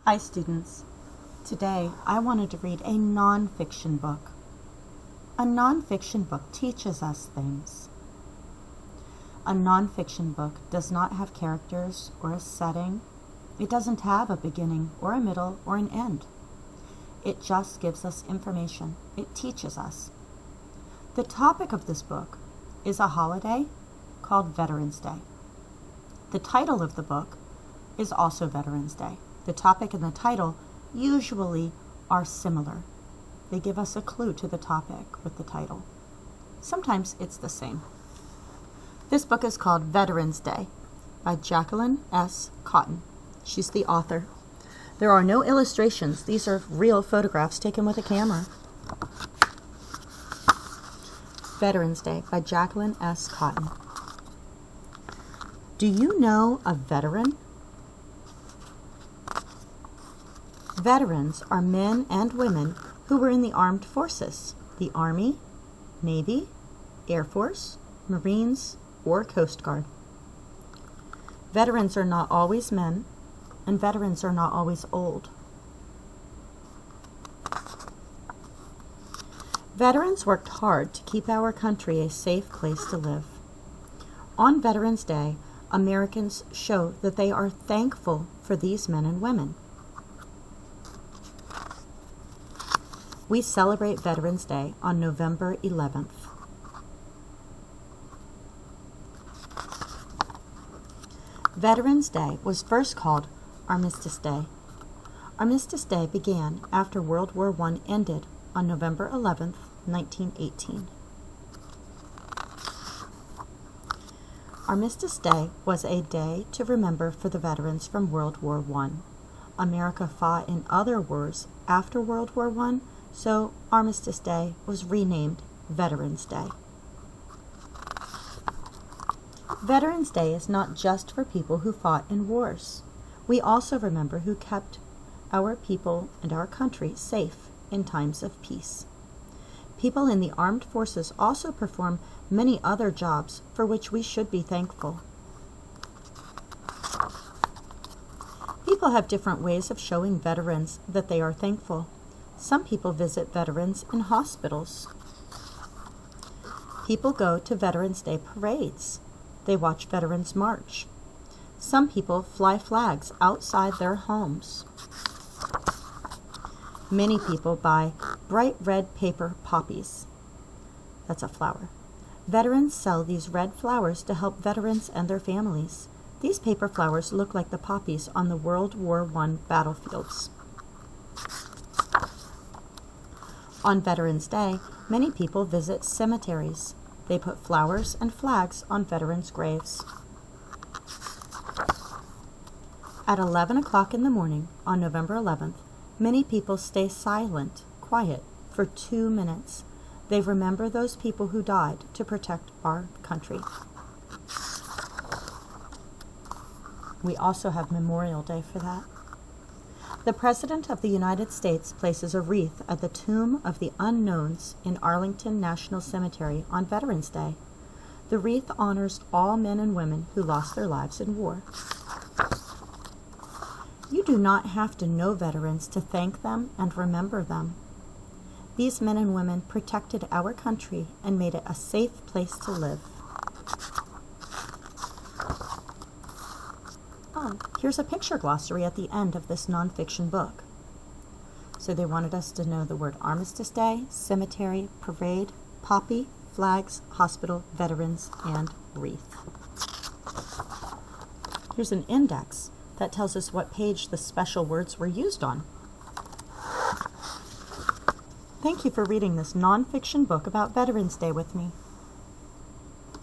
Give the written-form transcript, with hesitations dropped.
Hi students. Today I wanted to read a nonfiction book. A nonfiction book teaches us things. A nonfiction book does not have characters or a setting. It doesn't have a beginning or a middle or an end. It just gives us information. It teaches us. The topic of this book is a holiday called Veterans Day. The title of the book is also Veterans Day. The topic and the title usually are similar. They give us a clue to the topic with the title. Sometimes it's the same. This book is called Veterans Day by Jacqueline S. She's the author. There are no illustrations. These are real photographs taken with a camera. Veterans Day by Jacqueline S. Do you know a veteran? Veterans are men and women who were in the armed forces, the Army, Navy, Air Force, Marines, or Coast Guard. Veterans are not always men, and veterans are not always old. Veterans worked hard to keep our country a safe place to live. On Veterans Day, Americans show that they are thankful for these men and women. We celebrate Veterans Day on November 11th. Veterans Day was first called Armistice Day. Armistice Day began after World War I ended on November 11th, 1918. Armistice Day was a day to remember for the veterans from World War I. America fought in other wars after World War I, so Armistice Day was renamed Veterans Day. Veterans Day is not just for people who fought in wars. We also remember who kept our people and our country safe in times of peace. People in the armed forces also perform many other jobs for which we should be thankful. People have different ways of showing veterans that they are thankful. Some people visit veterans in hospitals. People go to Veterans Day parades. They watch veterans march. Some people fly flags outside their homes. Many people buy bright red paper poppies. That's a flower. Veterans sell these red flowers to help veterans and their families. These paper flowers look like the poppies on the World War I battlefields. On Veterans Day, many people visit cemeteries. They put flowers and flags on veterans' graves. At 11 o'clock in the morning on November 11th, many people stay silent, quiet, for 2 minutes. They remember those people who died to protect our country. We also have Memorial Day for that. The President of the United States places a wreath at the Tomb of the Unknowns in Arlington National Cemetery on Veterans Day. The wreath honors all men and women who lost their lives in war. You do not have to know veterans to thank them and remember them. These men and women protected our country and made it a safe place to live. Here's a picture glossary at the end of this nonfiction book. So they wanted us to know the word Armistice Day, cemetery, parade, poppy, flags, hospital, veterans, and wreath. Here's an index that tells us what page the special words were used on. Thank you for reading this nonfiction book about Veterans Day with me.